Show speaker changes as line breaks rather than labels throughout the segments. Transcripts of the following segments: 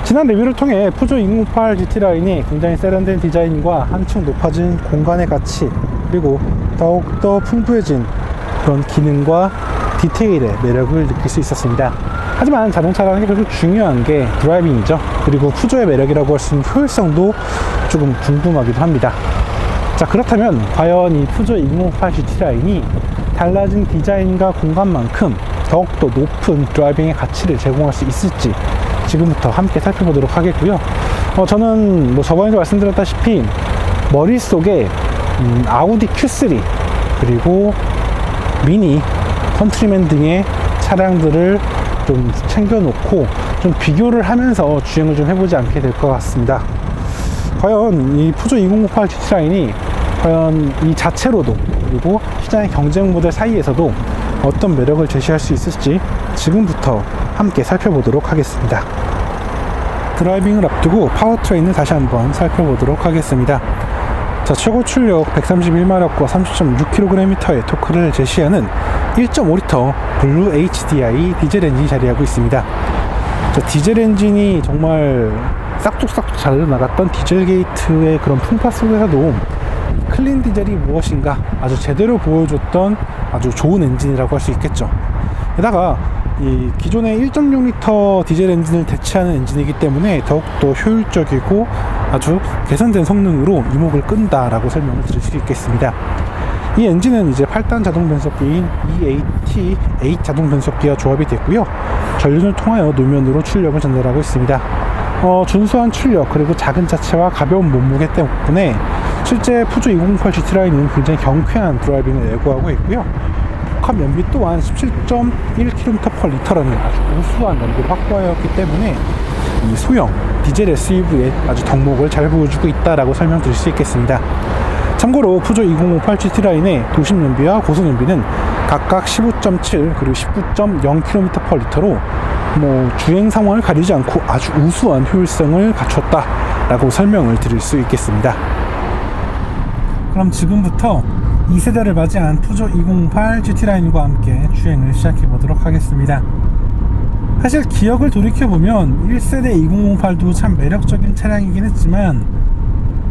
지난 리뷰를 통해 푸조 2008 GT 라인이 굉장히 세련된 디자인과 한층 높아진 공간의 가치, 그리고 더욱더 풍부해진 그런 기능과 디테일의 매력을 느낄 수 있었습니다. 하지만 자동차라는 게 그래도 중요한 게 드라이빙이죠. 그리고 푸조의 매력이라고 할 수 있는 효율성도 조금 궁금하기도 합니다. 자, 그렇다면 과연 이 푸조 2008 GT 라인이 달라진 디자인과 공간만큼 더욱더 높은 드라이빙의 가치를 제공할 수 있을지 지금부터 함께 살펴보도록 하겠고요. 저는 저번에도 말씀드렸다시피 머릿속에 아우디 Q3 그리고 미니, 컨트리맨 등의 차량들을 좀 챙겨놓고 좀 비교를 하면서 주행을 좀 해보지 않게 될 것 같습니다. 과연 이 푸조 2008 GT 라인이 과연 이 자체로도 그리고 시장의 경쟁 모델 사이에서도 어떤 매력을 제시할 수 있을지 지금부터 함께 살펴보도록 하겠습니다. 드라이빙을 앞두고 파워트레인을 다시 한번 살펴보도록 하겠습니다. 자, 최고 출력 131마력과 30.6kgm의 토크를 제시하는 1.5L 블루 HDI 디젤 엔진이 자리하고 있습니다. 자, 디젤 엔진이 정말 싹둑싹둑 잘 나갔던 디젤 게이트의 그런 풍파 속에서도 클린 디젤이 무엇인가 아주 제대로 보여줬던 아주 좋은 엔진이라고 할 수 있겠죠. 게다가 이 기존의 1.6L 디젤 엔진을 대체하는 엔진이기 때문에 더욱더 효율적이고 아주 개선된 성능으로 이목을 끈다라고 설명을 드릴 수 있겠습니다. 이 엔진은 이제 8단 자동 변속기인 EAT8 자동 변속기와 조합이 됐고요. 전륜을 통하여 노면으로 출력을 전달하고 있습니다. 준수한 출력 그리고 작은 자체와 가벼운 몸무게 때문에 실제 푸조 2008 GT 라인은 굉장히 경쾌한 드라이빙을 예고하고 있고요. 복합 연비 또한 17.1km/L라는 아주 우수한 연비를 확보하였기 때문에 이 소형 디젤 SUV에 아주 덕목을 잘 보여주고 있다라고 설명드릴 수 있겠습니다. 참고로 푸조 2008 GT 라인의 도심 연비와 고속 연비는 각각 15.7 그리고 19.0km/L로 주행 상황을 가리지 않고 아주 우수한 효율성을 갖췄다라고 설명을 드릴 수 있겠습니다. 그럼 지금부터 2세대를 맞이한 푸조 2008 GT 라인과 함께 주행을 시작해 보도록 하겠습니다. 사실 기억을 돌이켜보면 1세대 2008도 참 매력적인 차량이긴 했지만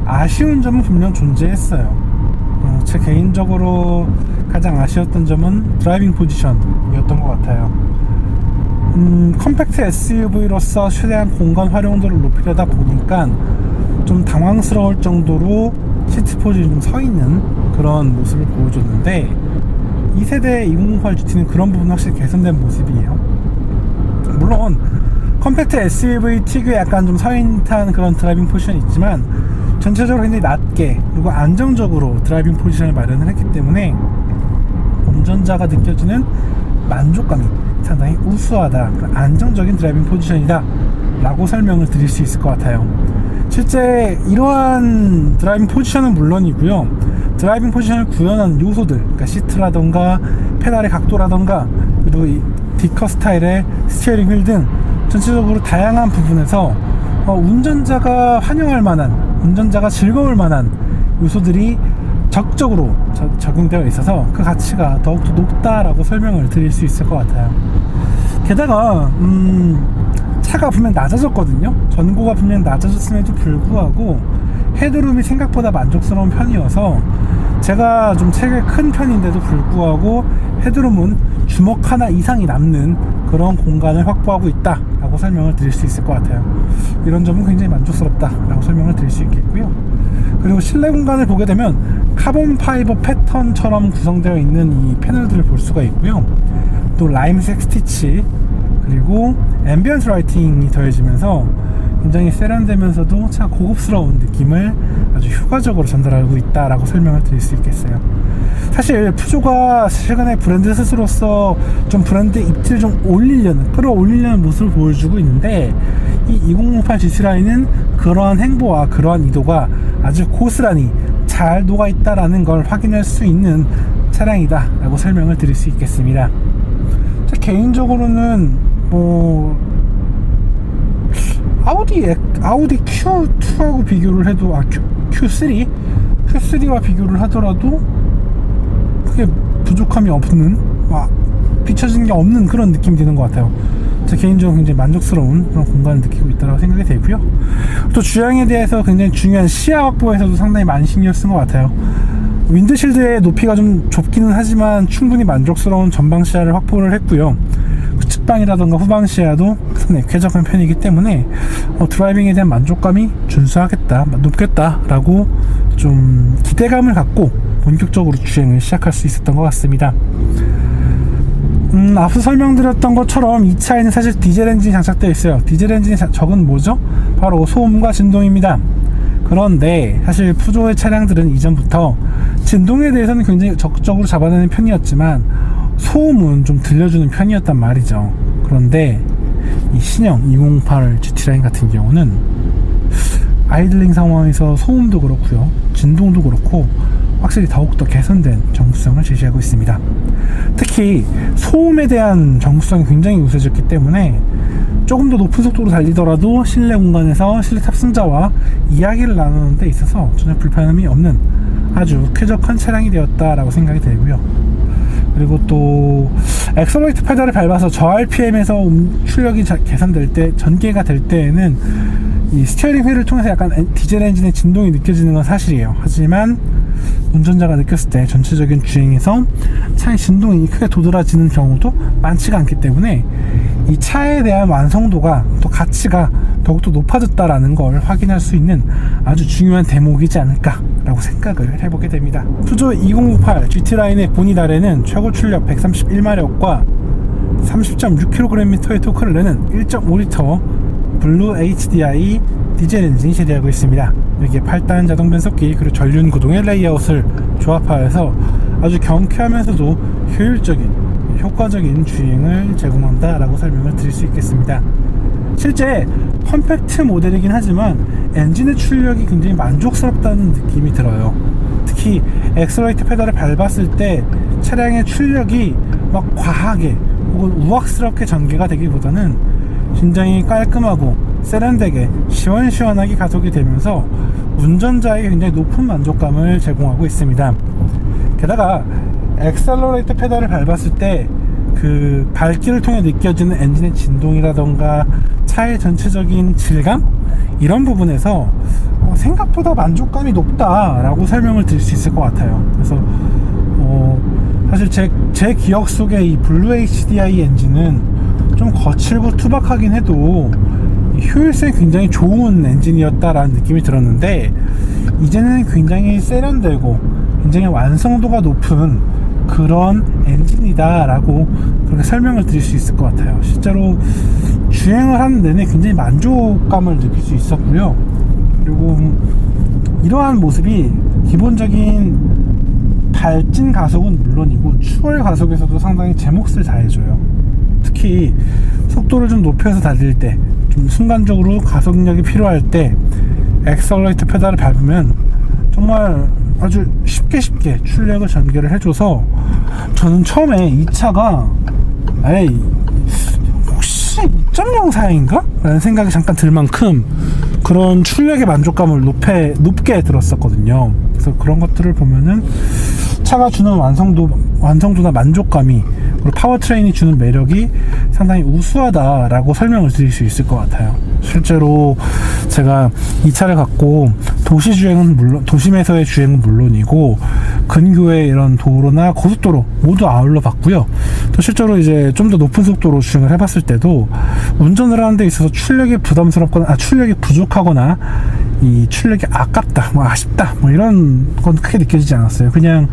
아쉬운 점은 분명 존재했어요. 제 개인적으로 가장 아쉬웠던 점은 드라이빙 포지션이었던 것 같아요. 컴팩트 SUV로서 최대한 공간 활용도를 높이려다 보니까 좀 당황스러울 정도로 시트 포지션이 좀 서 있는 그런 모습을 보여줬는데 2세대 2008 GT는 그런 부분 확실히 개선된 모습이에요. 물론 컴팩트 SUV 특유의 약간 좀 서인탄 그런 드라이빙 포지션이 있지만 전체적으로 굉장히 낮게 그리고 안정적으로 드라이빙 포지션을 마련을 했기 때문에 운전자가 느껴지는 만족감이 상당히 우수하다, 안정적인 드라이빙 포지션이다 라고 설명을 드릴 수 있을 것 같아요. 실제 이러한 드라이빙 포지션은 물론이고요, 드라이빙 포지션을 구현하는 요소들, 그러니까 시트라던가 페달의 각도라던가 그리고 이 디커 스타일의 스티어링 휠 등 전체적으로 다양한 부분에서 운전자가 환영할 만한, 운전자가 즐거울 만한 요소들이 적극적으로 적용되어 있어서 그 가치가 더욱더 높다라고 설명을 드릴 수 있을 것 같아요. 게다가 차가 분명 낮아졌거든요. 전고가 분명 낮아졌음에도 불구하고 헤드룸이 생각보다 만족스러운 편이어서 제가 좀 체격이 큰 편인데도 불구하고 헤드룸은 주먹 하나 이상이 남는 그런 공간을 확보하고 있다 라고 설명을 드릴 수 있을 것 같아요. 이런 점은 굉장히 만족스럽다 라고 설명을 드릴 수 있겠고요. 그리고 실내 공간을 보게 되면 카본 파이버 패턴처럼 구성되어 있는 이 패널들을 볼 수가 있고요. 또 라임색 스티치 그리고 앰비언스 라이팅이 더해지면서 굉장히 세련되면서도 참 고급스러운 느낌을 아주 효과적으로 전달하고 있다라고 설명을 드릴 수 있겠어요. 사실 푸조가 최근에 브랜드 스스로서 좀 브랜드 입지를 좀 끌어올리려는 모습을 보여주고 있는데 이 2008 GT 라인은 그러한 행보와 그러한 의도가 아주 고스란히 잘 녹아있다라는 걸 확인할 수 있는 차량이다 라고 설명을 드릴 수 있겠습니다. 개인적으로는 아우디 Q2하고 비교를 해도 Q3와 비교를 하더라도 크게 부족함이 없는, 비춰지는 게 없는 그런 느낌이 드는 것 같아요. 제 개인적으로 굉장히 만족스러운 그런 공간을 느끼고 있다고 생각이 되고요. 또 주행에 대해서 굉장히 중요한 시야 확보에서도 상당히 많이 신경 쓴 것 같아요. 윈드실드의 높이가 좀 좁기는 하지만 충분히 만족스러운 전방 시야를 확보를 했고요. 측방이라던가 후방 시야도 상당히 쾌적한 편이기 때문에 드라이빙에 대한 만족감이 준수하겠다, 높겠다라고 좀 기대감을 갖고 본격적으로 주행을 시작할 수 있었던 것 같습니다. 앞서 설명드렸던 것처럼 이 차에는 사실 디젤 엔진이 장착되어 있어요. 디젤 엔진의 적은 뭐죠? 바로 소음과 진동입니다. 그런데 사실 푸조의 차량들은 이전부터 진동에 대해서는 굉장히 적극적으로 잡아내는 편이었지만 소음은 좀 들려주는 편이었단 말이죠. 그런데 이 신형 2008 GT 라인 같은 경우는 아이들링 상황에서 소음도 그렇고요, 진동도 그렇고 확실히 더욱더 개선된 정수성을 제시하고 있습니다. 특히 소음에 대한 정수성이 굉장히 우수해졌기 때문에 조금 더 높은 속도로 달리더라도 실내 공간에서 실내 탑승자와 이야기를 나누는 데 있어서 전혀 불편함이 없는 아주 쾌적한 차량이 되었다라고 생각이 되고요. 그리고 또 엑셀러레이터 페달을 밟아서 저 RPM에서 출력이 개선될 때, 전개가 될 때에는 이 스티어링 휠을 통해서 약간 디젤 엔진의 진동이 느껴지는 건 사실이에요. 하지만 운전자가 느꼈을 때 전체적인 주행에서 차의 진동이 크게 도드라지는 경우도 많지가 않기 때문에 이 차에 대한 완성도가, 또 가치가 더욱더 높아졌다라는 걸 확인할 수 있는 아주 중요한 대목이지 않을까라고 생각을 해보게 됩니다. 푸조 2008 GT라인의 본닛 아래는 최고 출력 131마력과 30.6kgm의 토크를 내는 1.5L 블루 HDI 디젤 엔진이 제대하고 있습니다. 여기에 8단 자동 변속기 그리고 전륜 구동의 레이아웃을 조합하여서 아주 경쾌하면서도 효율적인, 효과적인 주행을 제공한다라고 설명을 드릴 수 있겠습니다. 실제 컴팩트 모델이긴 하지만 엔진의 출력이 굉장히 만족스럽다는 느낌이 들어요. 특히 엑셀러레이터 페달을 밟았을 때 차량의 출력이 막 과하게 혹은 우악스럽게 전개가 되기보다는 굉장히 깔끔하고 세련되게 시원시원하게 가속이 되면서 운전자에게 굉장히 높은 만족감을 제공하고 있습니다. 게다가 엑셀러레이터 페달을 밟았을 때 그 밟기를 통해 느껴지는 엔진의 진동이라던가 차의 전체적인 질감, 이런 부분에서 생각보다 만족감이 높다라고 설명을 드릴 수 있을 것 같아요. 그래서 사실 제 기억 속에 이 블루 HDI 엔진은 좀 거칠고 투박하긴 해도 효율성이 굉장히 좋은 엔진이었다라는 느낌이 들었는데, 이제는 굉장히 세련되고 굉장히 완성도가 높은 그런 엔진이다 라고 그렇게 설명을 드릴 수 있을 것 같아요. 실제로 주행을 하는 내내 굉장히 만족감을 느낄 수 있었고요. 그리고 이러한 모습이 기본적인 발진 가속은 물론이고 추월 가속에서도 상당히 제 몫을 다해줘요. 특히 속도를 좀 높여서 달릴 때, 좀 순간적으로 가속력이 필요할 때 엑셀러레이터 페달을 밟으면 정말 아주 쉽게 출력을 전개를 해줘서, 저는 처음에 이 차가 혹시 2.0 사양인가? 라는 생각이 잠깐 들 만큼 그런 출력의 만족감을 높게 들었었거든요. 그래서 그런 것들을 보면은 차가 주는 완성도나 만족감이, 그리고 파워트레인이 주는 매력이 상당히 우수하다라고 설명을 드릴 수 있을 것 같아요. 실제로 제가 이 차를 갖고 도심에서의 주행은 물론이고 근교의 이런 도로나 고속도로 모두 아울러 봤고요. 또 실제로 이제 좀 더 높은 속도로 주행을 해봤을 때도 운전을 하는 데 있어서 출력이 출력이 부족하거나 이 출력이 아깝다, 아쉽다, 이런 건 크게 느껴지지 않았어요. 그냥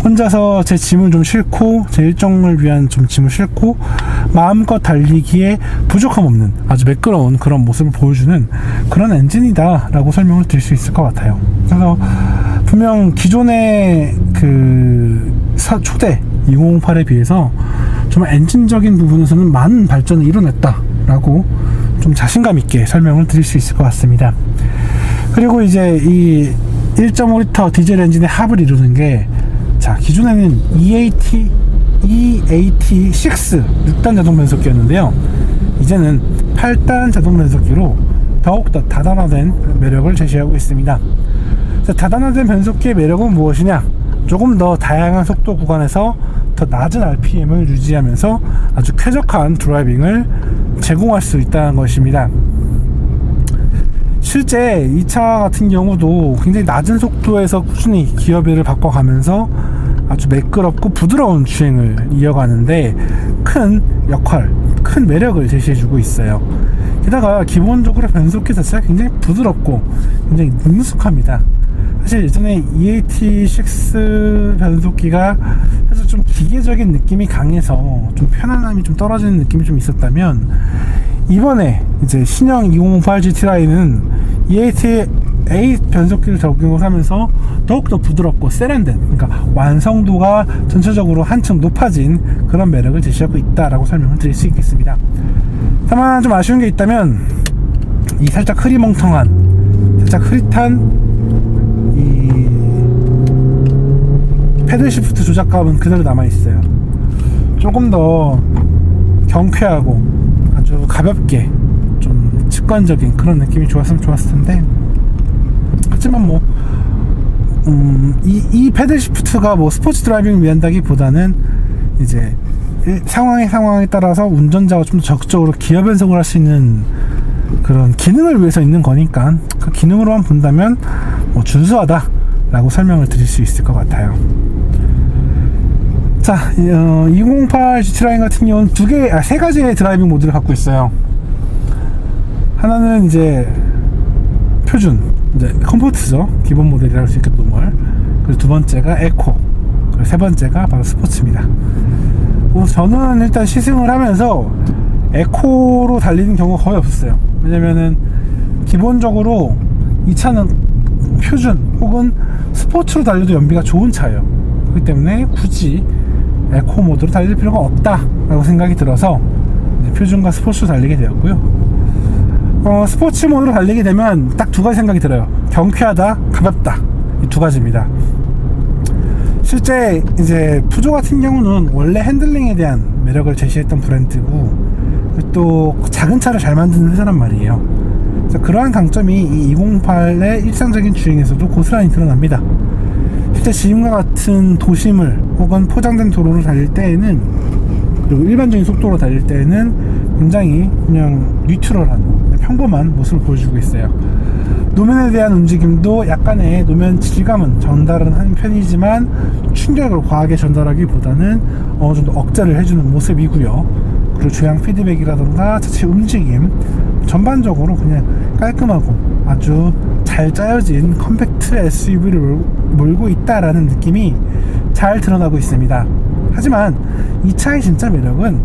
혼자서 제 짐을 좀 싣고, 제 일정을 위한 좀 짐을 싣고 마음껏 달리기에 부족함 없는 아주 매끄러운 그런 모습을 보여주는 그런 엔진이다 라고 설명을 드릴 수 있을 것 같아요. 그래서 분명 기존의 초대 2008에 비해서 정말 엔진적인 부분에서는 많은 발전을 이뤄냈다 라고 좀 자신감 있게 설명을 드릴 수 있을 것 같습니다. 그리고 이제 이 1.5L 디젤 엔진의 합을 이루는 게, 기존에는 EAT6 6단 자동 변속기였는데요. 이제는 8단 자동 변속기로 더욱더 다단화된 매력을 제시하고 있습니다. 다단화된 변속기의 매력은 무엇이냐? 조금 더 다양한 속도 구간에서 더 낮은 RPM을 유지하면서 아주 쾌적한 드라이빙을 제공할 수 있다는 것입니다. 실제 이 차 같은 경우도 굉장히 낮은 속도에서 꾸준히 기어배를 바꿔가면서 아주 매끄럽고 부드러운 주행을 이어가는데 큰 역할, 큰 매력을 제시해주고 있어요. 게다가 기본적으로 변속기 자체가 굉장히 부드럽고 굉장히 능숙합니다. 사실 예전에 EAT6 변속기가 사실 좀 기계적인 느낌이 강해서 좀 편안함이 좀 떨어지는 느낌이 좀 있었다면, 이번에 이제 신형 2008 GT-Line은 EAT8 변속기를 적용을 하면서 더욱더 부드럽고 세련된, 그러니까 완성도가 전체적으로 한층 높아진 그런 매력을 제시하고 있다라고 설명을 드릴 수 있겠습니다. 다만 좀 아쉬운 게 있다면, 이 살짝 흐리멍텅한, 살짝 흐릿한 이 패들 시프트 조작감은 그대로 남아있어요. 조금 더 경쾌하고 아주 가볍게 좀 직관적인 그런 느낌이 좋았으면 좋았을 텐데, 하지만 뭐 이 패들 시프트가 뭐 스포츠 드라이빙을 위한다기보다는 이제 상황에 따라서 운전자가 좀 더 적극적으로 기어 변속을 할 수 있는 그런 기능을 위해서 있는 거니까, 그 기능으로만 본다면 뭐 준수하다 라고 설명을 드릴 수 있을 것 같아요. 자, 2008 GT-Line 같은 경우는 세 가지의 드라이빙 모드를 갖고 있어요. 하나는 이제 표준, 이제 컴포트죠. 기본 모델이라고 할 수 있겠던 걸. 그리고 두 번째가 에코, 그리고 세 번째가 바로 스포츠입니다. 저는 일단 시승을 하면서 에코로 달리는 경우가 거의 없었어요. 왜냐면은 기본적으로 이 차는 표준 혹은 스포츠로 달려도 연비가 좋은 차예요. 그렇기 때문에 굳이 에코 모드로 달릴 필요가 없다 라고 생각이 들어서 표준과 스포츠로 달리게 되었고요. 스포츠 모드로 달리게 되면 딱 두 가지 생각이 들어요. 경쾌하다, 가볍다, 이 두 가지입니다. 실제 이제 푸조 같은 경우는 원래 핸들링에 대한 매력을 제시했던 브랜드고, 또 작은 차를 잘 만드는 회사란 말이에요. 그래서 그러한 강점이 이 2008의 일상적인 주행에서도 고스란히 드러납니다. 실제 지금과 같은 도심을 혹은 포장된 도로를 달릴 때에는, 그리고 일반적인 속도로 달릴 때에는 굉장히 그냥 뉴트럴한 평범한 모습을 보여주고 있어요. 노면에 대한 움직임도 약간의 노면 질감은 전달은 하는 편이지만 충격을 과하게 전달하기보다는 어느 정도 억제를 해주는 모습이고요. 그리고 조향 피드백이라던가 자체 움직임 전반적으로 그냥 깔끔하고 아주 잘 짜여진 컴팩트 SUV를 몰고 있다라는 느낌이 잘 드러나고 있습니다. 하지만 이 차의 진짜 매력은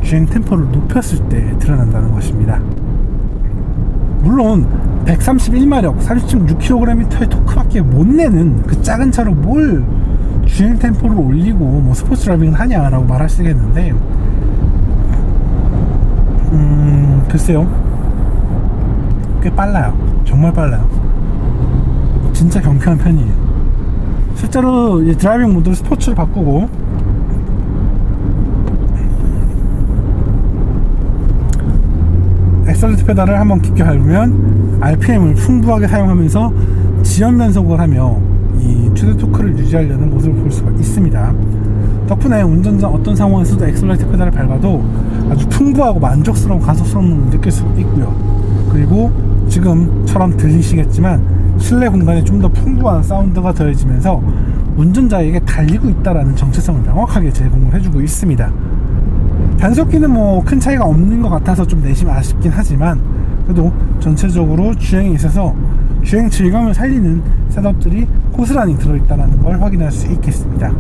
주행 템포를 높였을 때 드러난다는 것입니다. 물론 131마력 30.6kg의 토크밖에 못 내는 그 작은 차로 뭘 주행 템포를 올리고 뭐 스포츠 드라이빙을 하냐라고 말하시겠는데, 글쎄요, 꽤 빨라요. 정말 빨라요. 진짜 경쾌한 편이에요. 실제로 이 드라이빙 모드를 스포츠로 바꾸고 엑셀레이터 페달을 한번 깊게 밟으면 RPM을 풍부하게 사용하면서 지연 변속을 하며 이 최대 토크를 유지하려는 모습을 볼 수가 있습니다. 덕분에 운전자 어떤 상황에서도 엑셀레이터 페달을 밟아도 아주 풍부하고 만족스러운 가속성을 느낄 수 있고요. 그리고 지금처럼 들리시겠지만 실내 공간에 좀 더 풍부한 사운드가 더해지면서 운전자에게 달리고 있다라는 정체성을 명확하게 제공을 해주고 있습니다. 변속기는 뭐 큰 차이가 없는 것 같아서 좀 내심 아쉽긴 하지만, 그래도 전체적으로 주행에 있어서 주행 질감을 살리는 셋업들이 고스란히 들어있다는 걸 확인할 수 있겠습니다.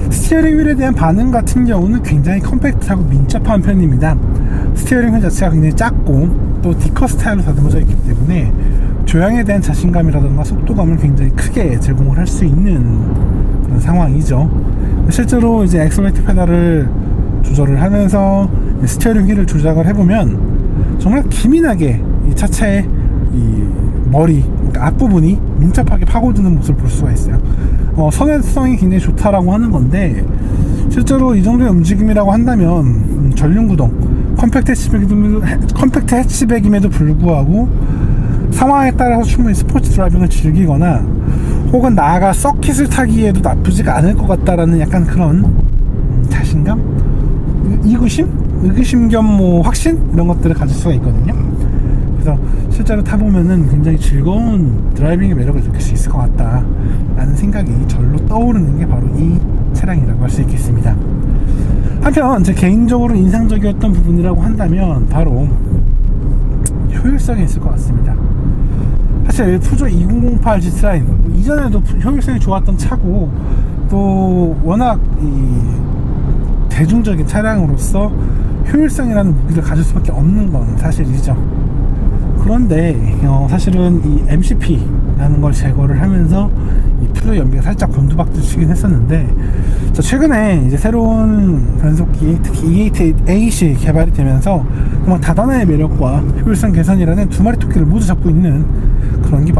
스티어링 휠에 대한 반응 같은 경우는 굉장히 컴팩트하고 민첩한 편입니다. 스티어링 휠 자체가 굉장히 작고 또 D컷 스타일로 다듬어져 있기 때문에 조향에 대한 자신감이라든가 속도감을 굉장히 크게 제공을 할 수 있는 그런 상황이죠. 실제로 이제 엑셀레이터 페달을 조절을 하면서 스티어링 휠을 조작을 해보면 정말 기민하게 이 차체의 이 머리, 그러니까 앞부분이 민첩하게 파고드는 모습을 볼 수가 있어요. 선회성이 굉장히 좋다라고 하는 건데, 실제로 이 정도의 움직임이라고 한다면 전륜구동, 컴팩트 해치백임에도 불구하고 상황에 따라서 충분히 스포츠 드라이빙을 즐기거나 혹은 나아가 서킷을 타기에도 나쁘지가 않을 것 같다라는 약간 그런 자신감? 의구심 겸 뭐 확신? 이런 것들을 가질 수가 있거든요. 그래서 실제로 타보면은 굉장히 즐거운 드라이빙의 매력을 느낄 수 있을 것 같다 라는 생각이 절로 떠오르는 게 바로 이 차량이라고 할 수 있겠습니다. 한편 제 개인적으로 인상적이었던 부분이라고 한다면 바로 효율성이 있을 것 같습니다. 사실 푸조 2008 GT9 이전에도 효율성이 좋았던 차고 또 워낙 대중적인 차량으로서 효율성이라는 무기를 가질 수밖에 없는 건 사실이죠. 그런데 사실은 이 MCP라는 걸 제거를 하면서 이 푸조 연비가 살짝 곤두박질치긴 했었는데, 최근에 이제 새로운 변속기 특히 E88A이 개발이 되면서 정말 다단의 매력과 효율성 개선이라는 두 마리 토끼를 모두 잡고 있는 그런 게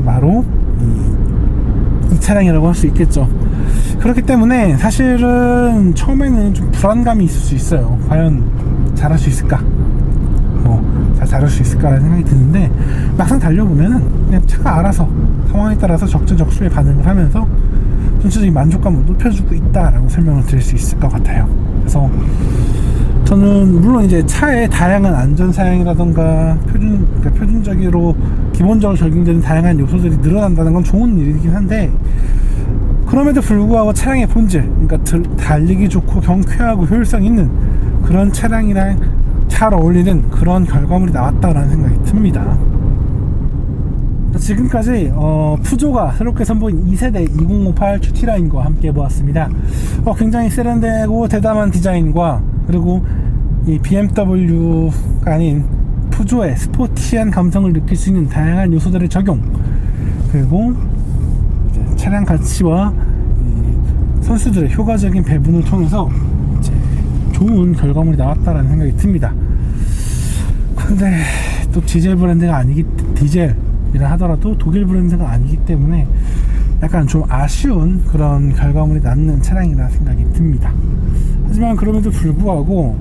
바로 이 차량이라고 할 수 있겠죠. 그렇기 때문에 사실은 처음에는 좀 불안감이 있을 수 있어요. 과연 잘할 수 있을까? 잘 다룰 수 있을까라는 생각이 드는데, 막상 달려보면은 그냥 차가 알아서 상황에 따라서 적재적소에 반응을 하면서 전체적인 만족감을 높여주고 있다라고 설명을 드릴 수 있을 것 같아요. 그래서 저는 물론 이제 차의 다양한 안전 사양이라던가 표준적으로 기본적으로 적용되는 다양한 요소들이 늘어난다는 건 좋은 일이긴 한데, 그럼에도 불구하고 차량의 본질, 그러니까 달리기 좋고 경쾌하고 효율성 있는 그런 차량이랑 잘 어울리는 그런 결과물이 나왔다라는 생각이 듭니다. 지금까지 푸조가 새롭게 선보인 2세대 2058 GT9과 함께 보았습니다. 굉장히 세련되고 대담한 디자인과 그리고 이 BMW가 아닌 푸조의 스포티한 감성을 느낄 수 있는 다양한 요소들의 적용, 그리고 이제 차량 가치와 선수들의 효과적인 배분을 통해서 이제 좋은 결과물이 나왔다라는 생각이 듭니다. 근데 또 디젤이라 하더라도 독일 브랜드가 아니기 때문에 약간 좀 아쉬운 그런 결과물이 남는 차량이라 생각이 듭니다. 하지만 그럼에도 불구하고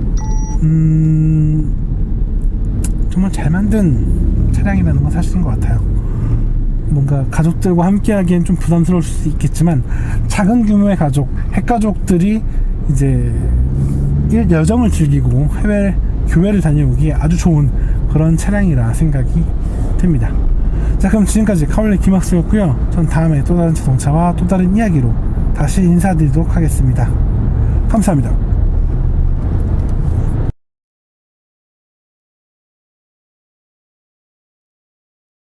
정말 잘 만든 차량이라는 건 사실인 것 같아요. 뭔가 가족들과 함께 하기엔 좀 부담스러울 수 있겠지만, 작은 규모의 가족, 핵가족들이 이제 여정을 즐기고 교회를 다녀오기에 아주 좋은 그런 차량이라 생각이 듭니다. 자, 그럼 지금까지 카올레 김학수였고요. 전 다음에 또 다른 자동차와 또 다른 이야기로 다시 인사드리도록 하겠습니다. 감사합니다.